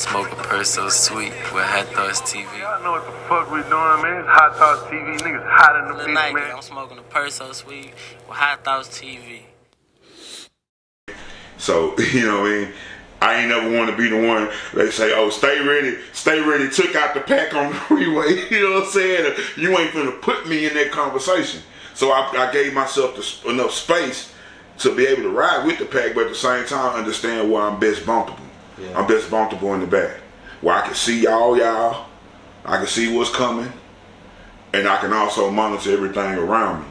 Smoke a purse so sweet with HighThougtsTV. Y'all know what the fuck we doing, man. It's HighThougtsTV. Niggas hot in the bitch, man. I'm smoking a purse so sweet with HighThougtsTV. So, you know what I mean? I ain't never want to be the one they say, oh, stay ready, took out the pack on the freeway. You know what I'm saying? You ain't finna put me in that conversation. So I gave myself enough space to be able to ride with the pack, but at the same time understand where I'm best bumpable. Yeah. I'm best bumpable in the back. Where I can see y'all, I can see what's coming, and I can also monitor everything around me.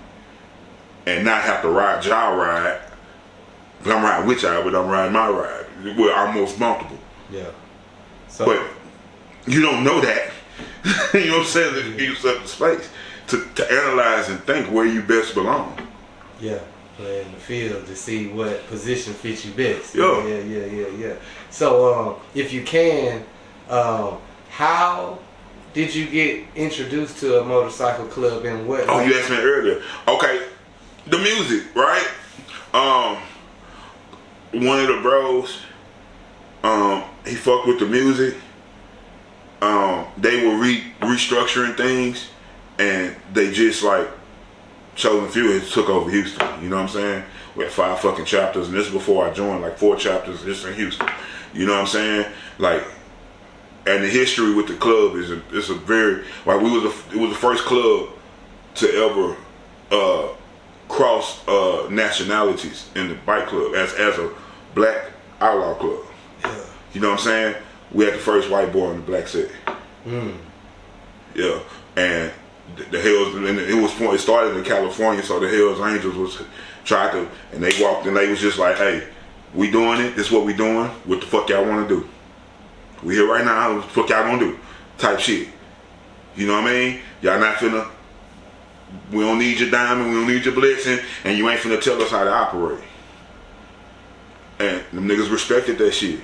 And not have to ride y'all ride. I'm riding with y'all, but I'm riding my ride. Where I'm most bumpable. Yeah. So, but you don't know that. You know what I'm saying? To give yourself the space to analyze and think where you best belong. Yeah. Play in the field to see what position fits you best. Yeah. Yeah. So, if you can, how did you get introduced to a motorcycle club and what? Oh, you asked me earlier. Okay, the music, right? One of the bros, he fucked with the music. They were restructuring things, and they just like Chosen Few took over Houston. You know what I'm saying? We had 5 fucking chapters, and this is before I joined. Like 4 chapters just in Houston. You know what I'm saying? Like, and the history with the club is a very like it was the first club to ever cross nationalities in the bike club as a black outlaw club. Yeah. You know what I'm saying? We had the first white boy on the black set. Yeah, and the Hells, and it started in California, so the Hells Angels and they walked and they was just like, hey, we doing it, this is what we doing, what the fuck y'all wanna do? We here right now, what the fuck y'all gonna do? Type shit. You know what I mean? Y'all not finna, we don't need your diamond, we don't need your blessing, and you ain't finna tell us how to operate. And them niggas respected that shit.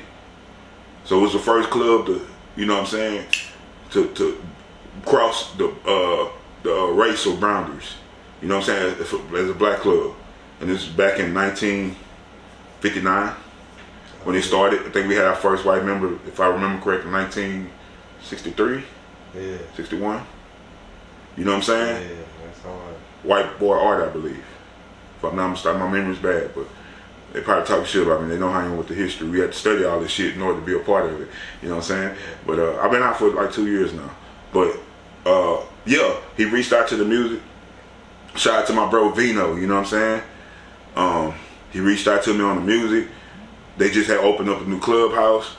So it was the first club to, you know what I'm saying, to cross the racial boundaries. You know what I'm saying, as a black club. And this was back in 1959 when it started. I think we had our first white member, if I remember correctly, 1963, 61. You know what I'm saying? Yeah, that's hard. White boy art, I believe. If I'm not mistaken, my memory's bad, but they probably talk shit about me. They know how I am with the history. We had to study all this shit in order to be a part of it. You know what I'm saying? But I've been out for like 2 years now. But yeah, he reached out to the music. Shout out to my bro Vino, you know what I'm saying? He reached out to me on the music. They just had opened up a new clubhouse.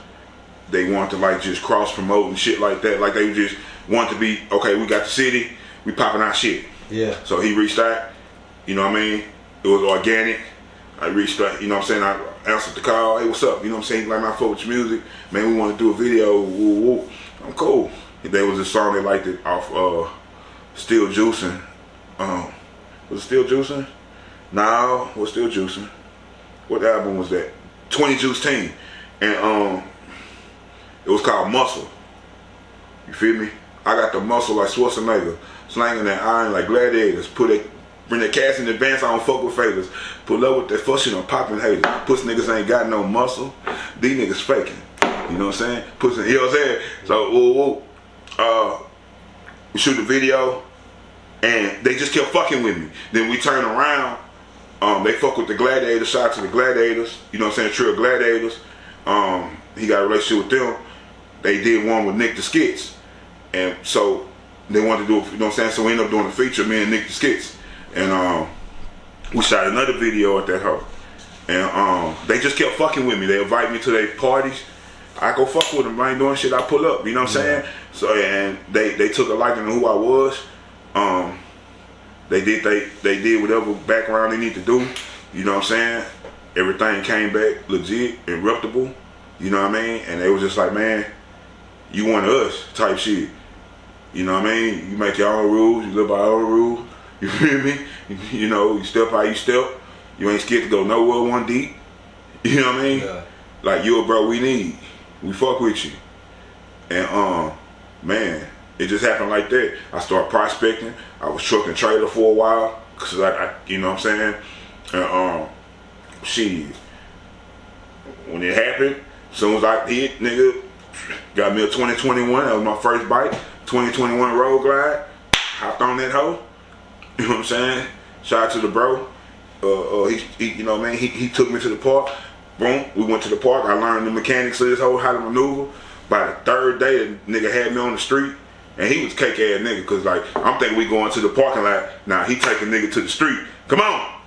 They wanted to like just cross promote and shit like that. Like they just wanted to be, okay, we got the city, we popping our shit. Yeah. So he reached out, you know what I mean? It was organic. I reached out, you know what I'm saying? I answered the call, hey, what's up? You know what I'm saying? Like my folks music, man, we want to do a video, woo, woo. I'm cool. There was a song they liked it off Still Juicing. Was it Still Juicing? No, was Still Juicing. What album was that? 20 Juice Team. And it was called Muscle. You feel me? I got the muscle like Schwarzenegger, slanging that iron like gladiators, bring the cast in advance, I don't fuck with fakers. Pull up with that fuck shit on popping haters. Pussy niggas ain't got no muscle. These niggas faking. You know what I'm saying? Pussy, you know what I'm saying? So, we shoot the video, and they just kept fucking with me. Then we turn around, they fuck with the Gladiators, shout out to the Gladiators, you know what I'm saying, Trill Gladiators. He got a relationship with them. They did one with Nick the Skits. And so, they wanted to do, you know what I'm saying, so we ended up doing a feature, me and Nick the Skits. And we shot another video at that hoe. And they just kept fucking with me. They invite me to their parties. I go fuck with them. I ain't doing shit. I pull up. You know what I'm saying? So and they took a liking to who I was. They did whatever background they need to do. You know what I'm saying? Everything came back legit, interruptible. You know what I mean? And they was just like, man, you one of us type shit. You know what I mean? You make your own rules. You live by your own rules. You feel me? You know, you step how you step. You ain't scared to go nowhere one deep. You know what I mean? Yeah. Like, you a bro we need. We fuck with you. And man, it just happened like that. I started prospecting. I was trucking trailer for a while. Cause I you know what I'm saying? And shit. When it happened, as soon as I hit, nigga, Got me a 2021. That was my first bike. 2021 Road Glide. Hopped on that hoe. You know what I'm saying? Shout out to the bro. He you know, man, he took me to the park. Boom, we went to the park. I learned the mechanics of this whole how to maneuver. By the third day, the nigga had me on the street, and he was cake ass nigga. Cause like I'm thinking we going to the parking lot. Nah, he taking nigga to the street. Come on.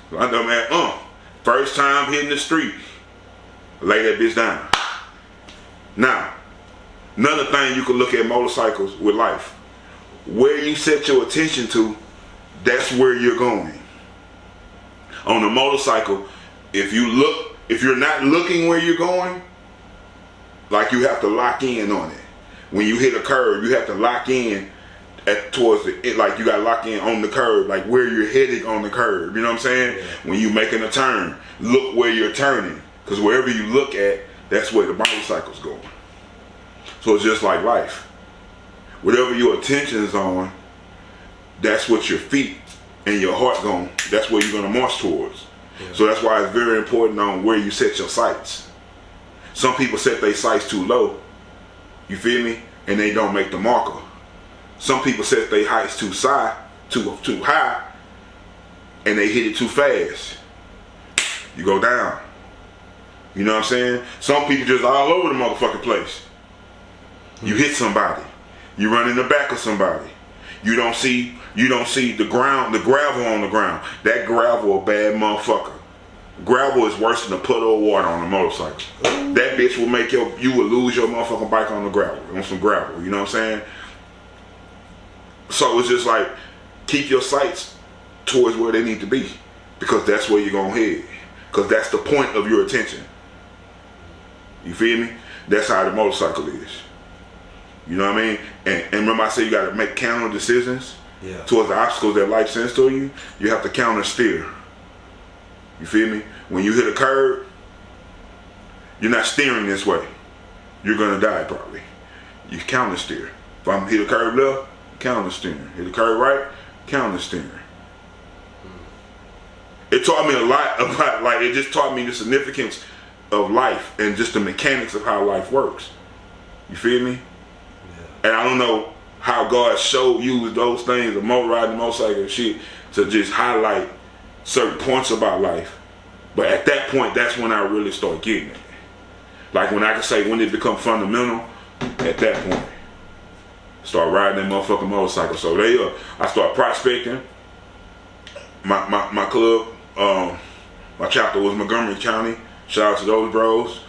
So I know, man. First time hitting the street. Lay that bitch down. Now, another thing you can look at motorcycles with life. Where you set your attention to, that's where you're going. On a motorcycle, if you're not looking where you're going, like you have to lock in on it. When you hit a curve, you have to lock in towards like you got to lock in on the curve, like where you're headed on the curve. You know what I'm saying? Yeah. When you making a turn, look where you're turning, because wherever you look at, that's where the motorcycle's going. So it's just like life. Whatever your attention is on, that's what your feet and your heart going. That's where you're gonna march towards. Yeah. So that's why it's very important on where you set your sights. Some people set their sights too low, you feel me, and they don't make the marker. Some people set their heights too high, and they hit it too fast. You go down. You know what I'm saying? Some people just all over the motherfucking place. You hit somebody. You run in the back of somebody. You don't see the ground, the gravel on the ground. That gravel a bad motherfucker. Gravel is worse than a puddle of water on a motorcycle. Ooh. That bitch will make you will lose your motherfucking bike on the gravel, on some gravel. You know what I'm saying? So it's just like, keep your sights towards where they need to be, because that's where you're gonna head. Because that's the point of your attention. You feel me? That's how the motorcycle is. You know what I mean? And remember I said you gotta make counter decisions towards the obstacles that life sends to you. You have to counter steer. You feel me? When you hit a curb, you're not steering this way. You're gonna die probably. You counter steer. If I'm hit a curb left, counter steering. Hit a curb right, counter steering. It taught me a lot about, like, it just taught me the significance of life and just the mechanics of how life works. You feel me? And I don't know how God used those things, the riding, the motorcycle and shit, to just highlight certain points about life. But at that point, that's when I really start getting it. Like when I can say when it become fundamental, at that point, start riding that motherfucking motorcycle. So I start prospecting. My club, my chapter was Montgomery County. Shout out to those bros.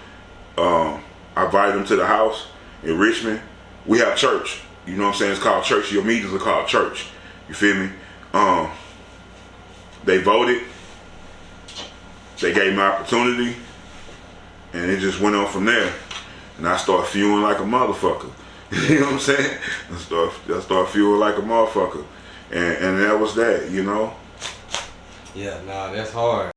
I invited them to the house in Richmond. We have church. You know what I'm saying? It's called church. Your meetings are called church. You feel me? They voted. They gave me opportunity. And it just went on from there. And I started fueling like a motherfucker. You know what I'm saying? I start fueling like a motherfucker. And that was that, you know? Yeah, nah, that's hard.